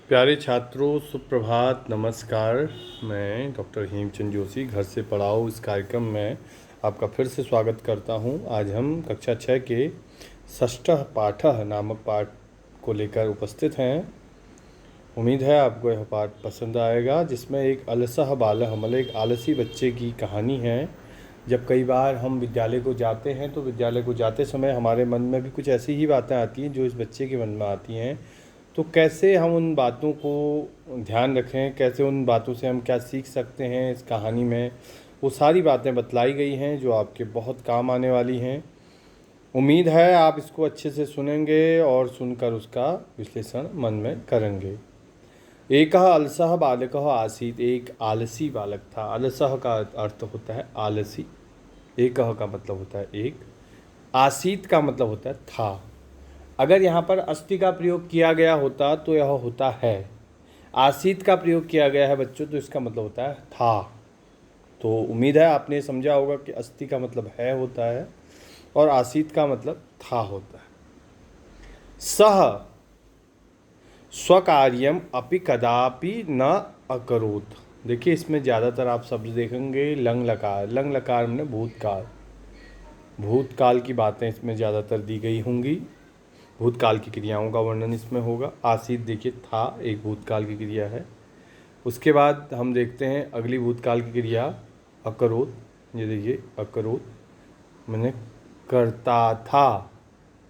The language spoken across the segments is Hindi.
प्यारे छात्रों, सुप्रभात, नमस्कार। मैं डॉक्टर हेमचंद जोशी घर से पढ़ाओ इस कार्यक्रम में आपका फिर से स्वागत करता हूं। आज हम कक्षा 6 के षष्ठः पाठः नामक पाठ को लेकर उपस्थित हैं। उम्मीद है आपको यह पाठ पसंद आएगा, जिसमें एक अलसः बालः मतलब एक आलसी बच्चे की कहानी है। जब कई बार हम विद्यालय को जाते हैं तो विद्यालय को जाते समय हमारे मन में भी कुछ ऐसी ही बातें आती हैं जो इस बच्चे के मन में आती हैं। तो कैसे हम उन बातों को ध्यान रखें, कैसे उन बातों से हम क्या सीख सकते हैं इस कहानी में, वो सारी बातें बतलाई गई हैं जो आपके बहुत काम आने वाली हैं। उम्मीद है आप इसको अच्छे से सुनेंगे और सुनकर उसका विश्लेषण मन में करेंगे। एकः अलसः बालकः आसीत्। एक आलसी बालक था। अलसः का अर्थ होता है आलसी। एकः का मतलब होता है एक। आसीत का मतलब होता है था। अगर यहाँ पर अस्ति का प्रयोग किया गया होता तो यह होता है। आसीत का प्रयोग किया गया है बच्चों, तो इसका मतलब होता है था। तो उम्मीद है आपने समझा होगा कि अस्ति का मतलब है होता है और आसीत का मतलब था होता है। सह स्वकार्यम अपि कदापि न अकरोत्। देखिए, इसमें ज़्यादातर आप शब्द देखेंगे लंग लकार। लंग लकार में भूतकाल, भूतकाल की बातें इसमें ज़्यादातर दी गई होंगी। भूतकाल की क्रियाओं का वर्णन इसमें होगा। आसीत देखिए था, एक भूतकाल की क्रिया है। उसके बाद हम देखते हैं अगली भूतकाल की क्रिया अकरोत। ये देखिए अकरोत मैंने करता था,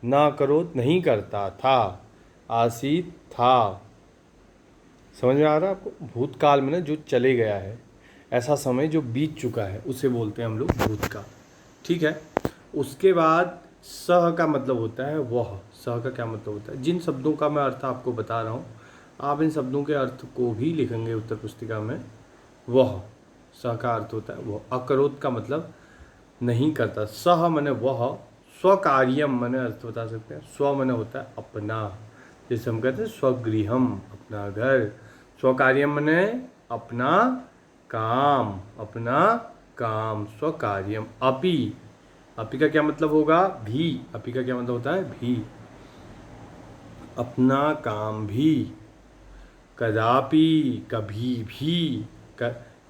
ना करोत नहीं करता था। आसीत था। समझ में आ रहा है आपको? भूतकाल में जो चले गया है, ऐसा समय जो बीत चुका है, उसे बोलते हैं हम लोग भूतकाल। ठीक है। उसके बाद सह का मतलब होता है वह। सह का क्या मतलब होता है? जिन शब्दों का मैं अर्थ आपको बता रहा हूँ, आप इन शब्दों के अर्थ को भी लिखेंगे उत्तर पुस्तिका में। वह, सह का अर्थ होता है वह। अकरोत का मतलब नहीं करता। सह मने वह, स्वकार्यम मने अर्थ बता सकते हैं। स्व मने होता है अपना, जैसे हम कहते हैं स्वगृहम, अपना घर। स्वकार्यम मने अपना काम, अपना काम, स्वकार्यम। अपि, अपि का क्या मतलब होगा? भी। अपि का क्या मतलब होता है? भी, अपना काम भी। कदापि, कभी भी।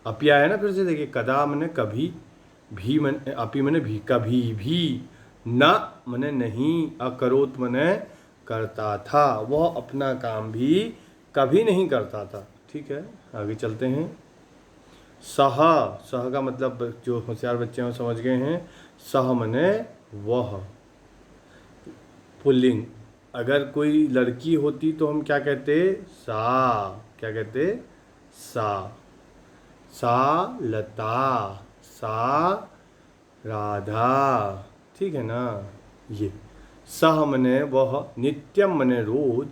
अपि आया ना, फिर से देखिए, कदा मने कभी, भी मन, अपि मने भी, कभी भी। न मने नहीं, अकरोत मने करता था। वह अपना काम भी कभी नहीं करता था। ठीक है, आगे चलते हैं। सह, सह का मतलब जो होशियार बच्चे हैं समझ गए हैं। सह मने वह, पुल्लिंग। अगर कोई लड़की होती तो हम क्या कहते? सा। क्या कहते? सा। सा लता, सा राधा। ठीक है ना? ये सह मने वह, नित्यम मने रोज,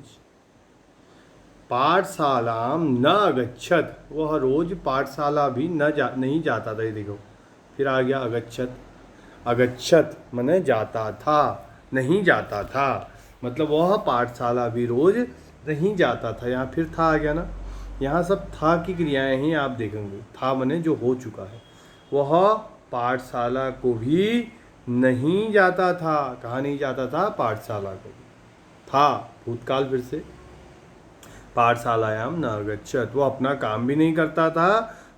पाठशालाम न अगच्छत। वह रोज पाठशाला भी नहीं जाता था। ये देखो, फिर आ गया अगच्छत। अगच्छत मने जाता था, नहीं जाता था। मतलब वह पाठशाला भी रोज नहीं जाता था। यहाँ फिर था आ गया ना। यहाँ सब था की क्रियाएं ही आप देखेंगे। था मने जो हो चुका है। वह पाठशाला को भी नहीं जाता था। कहाँ नहीं जाता था? पाठशाला को। था भूतकाल, फिर से पाठशालायाम न अगच्छत। वो अपना काम भी नहीं करता था।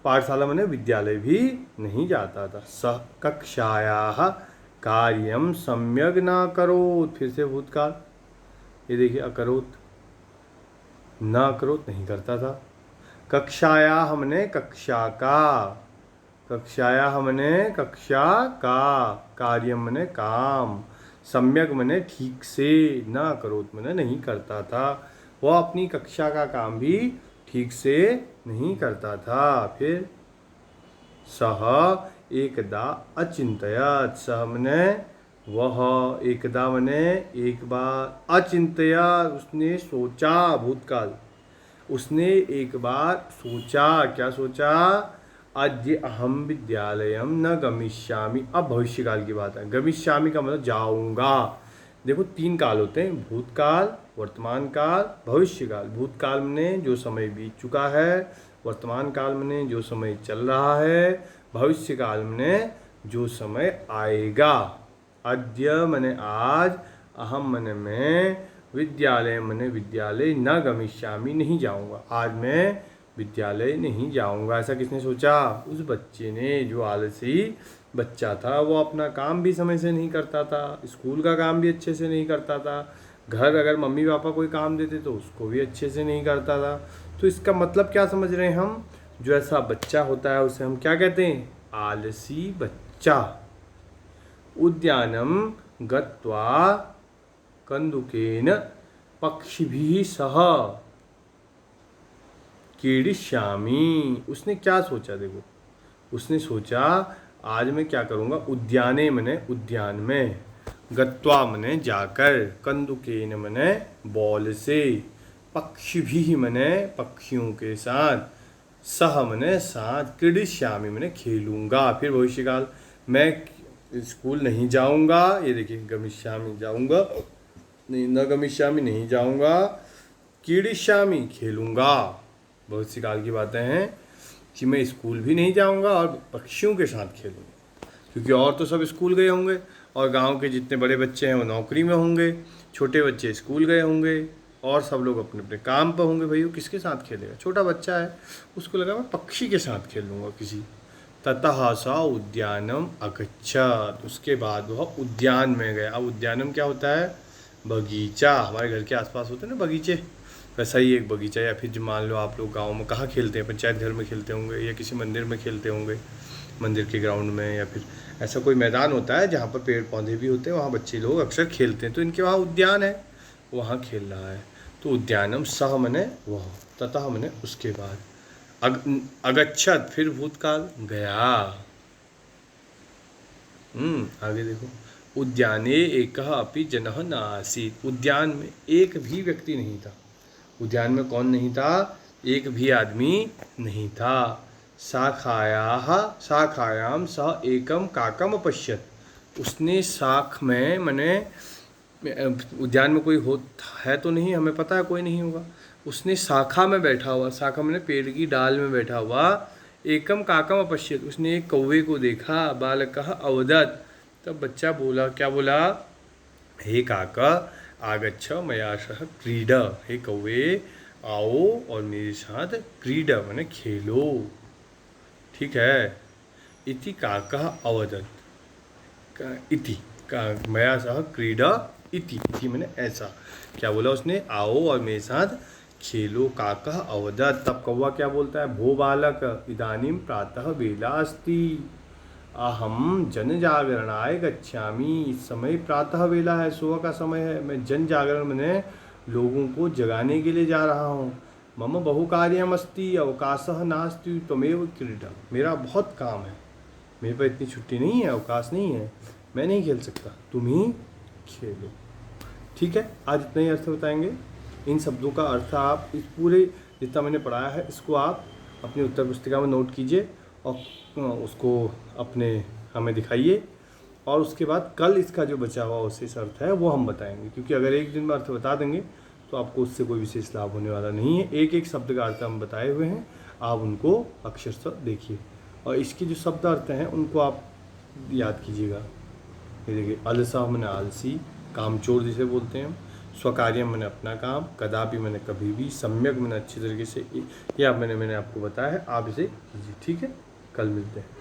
पाठशाला में विद्यालय भी नहीं जाता था। सह कक्षायाः कार्यम सम्यक न करोत। फिर से भूतकाल। ये देखिए अकरोत, न करोत नहीं करता था। कक्षाया हमने कक्षा का, कक्षाया हमने कक्षा का। कार्यम मने काम, सम्यक मने ठीक से, न करोत मने नहीं करता था। वह अपनी कक्षा का काम भी ठीक से नहीं करता था। फिर सह एकदा अचिंतयत। सह मने वह, एकदा मने एक बार, अचिंतयत उसने सोचा। भूतकाल, उसने एक बार सोचा। क्या सोचा? अद्य अहम विद्यालयम न गमिष्यामि। अब भविष्यकाल की बात है। गमिष्यामि का मतलब जाऊंगा। देखो, तीन काल होते हैं, भूतकाल, वर्तमान काल, भविष्यकाल। भूतकाल में जो समय बीत चुका है, वर्तमान काल में जो समय चल रहा है, भविष्य काल में जो समय आएगा। अद्य मने आज, अहम मने मैं, विद्यालय मैंने विद्यालय न गमिष्यामि, नहीं जाऊंगा, आज मैं विद्यालय नहीं जाऊंगा। ऐसा किसने सोचा? उस बच्चे ने, जो आलसी बच्चा था। वो अपना काम भी समय से नहीं करता था, स्कूल का काम भी अच्छे से नहीं करता था, घर अगर मम्मी पापा कोई काम देते तो उसको भी अच्छे से नहीं करता था। तो इसका मतलब क्या समझ रहे हैं हम? जो ऐसा बच्चा होता है उसे हम क्या कहते हैं? आलसी बच्चा। उद्यानम गत्वा कंदुकेन पक्षिभिः सह क्रीडिष्यामि। उसने क्या सोचा? देखो, उसने सोचा आज मैं क्या करूँगा। उद्याने मने उद्यान में, गत्वा मने जाकर, कंदुकेन मने बॉल से, पक्षिभिः मने पक्षियों के साथ, सह मने साथ, क्रीडिष्यामि मने खेलूँगा। फिर भविष्यकाल, मैं स्कूल नहीं जाऊँगा, ये देखिए गमिष्यामि जाऊँगा, नहीं न गमिष्यामि नहीं जाऊँगा, क्रीडिष्यामि खेलूँगा। भविष्यकाल की बातें हैं कि मैं स्कूल भी नहीं जाऊँगा और पक्षियों के साथ खेलूँगा, क्योंकि और तो सब स्कूल गए होंगे और गांव के जितने बड़े बच्चे हैं वो नौकरी में होंगे, छोटे बच्चे स्कूल गए होंगे और सब लोग अपने अपने काम पर होंगे। भाई वो किसके साथ खेलेगा? छोटा बच्चा है, उसको लगा मैं पक्षी के साथ खेल लूँगा किसी। ततः स उद्यानम अगच्छत, उसके बाद वह उद्यान में गया। अब उद्यानम क्या होता है? बगीचा। हमारे घर के आसपास होते हैं ना बगीचे, वैसा ही एक बगीचा। या फिर मान लो आप लोग गांव में कहाँ खेलते हैं? पंचायत घर में खेलते होंगे या किसी मंदिर में खेलते होंगे, मंदिर के ग्राउंड में, या फिर ऐसा कोई मैदान होता है जहाँ पर पेड़ पौधे भी होते हैं, वहाँ बच्चे लोग अक्सर खेलते हैं। तो इनके वहाँ उद्यान है, वहाँ खेल रहा है। तो उद्यानम सह मने वह, ततः मने उसके बाद, अगच्छत फिर भूतकाल, गया। आगे देखो, उद्याने एकः अपि जनः न आसीत्, उद्यान में एक भी व्यक्ति नहीं था। उद्यान में कौन नहीं था? एक भी आदमी नहीं था। शाखायाम सह एकम काकम अपश्यत, उसने शाख में, मने उद्यान में कोई हो है तो नहीं, हमें पता है कोई नहीं होगा। उसने शाखा में बैठा हुआ, शाखा मैंने पेड़ की डाल में बैठा हुआ, एकम काकम अपश्यत, उसने एक कौवे को देखा। बालकः अवदत्, तब बच्चा बोला, क्या बोला? हे काका आगच्छ मया सह क्रीड, हे कौवे आओ और मेरे साथ क्रीड मैंने खेलो, ठीक है। इति काका अवदत्, इति का मया सह क्रीडा, इति मैंने ऐसा, क्या बोला उसने? आओ और मेरे साथ खेलो। काका अवदत्, तब कौवा क्या बोलता है? भो बालक इदानीं प्रातः वेला अस्ति, अहम जन जागरणाय गच्छामि। इस समय प्रातः वेला है, सुबह का समय है, मैं जन जागरण मैंने लोगों को जगाने के लिए जा रहा हूँ। मम बहु कार्यमस्ति अवकाशः नास्ति त्वमेव क्रीडा, मेरा बहुत काम है, मेरे पर इतनी छुट्टी नहीं है, अवकाश नहीं है, मैं नहीं खेल सकता, तुम ही खेलो, ठीक है। आज इतना ही अर्थ बताएंगे। इन शब्दों का अर्थ आप इस पूरे जितना मैंने पढ़ाया है इसको आप अपनी उत्तर पुस्तिका में नोट कीजिए और उसको अपने हमें दिखाइए, और उसके बाद कल इसका जो बचा हुआ विशेष अर्थ है वो हम बताएंगे, क्योंकि अगर एक दिन में अर्थ बता देंगे तो आपको उससे कोई विशेष लाभ होने वाला नहीं है। एक एक शब्द का अर्थ हम बताए हुए हैं, आप उनको अक्षरशः देखिए और इसके जो शब्द अर्थ हैं उनको आप याद कीजिएगा। ये देखिए, अलसा मैंने आलसी, कामचोर जिसे बोलते हैं, स्वकार्य मैंने अपना काम, कदापि मैंने कभी भी, सम्यक मैंने अच्छी तरीके से, ये आप मैंने आपको बताया है, आप इसे कीजिए, ठीक है। कल मिलते हैं।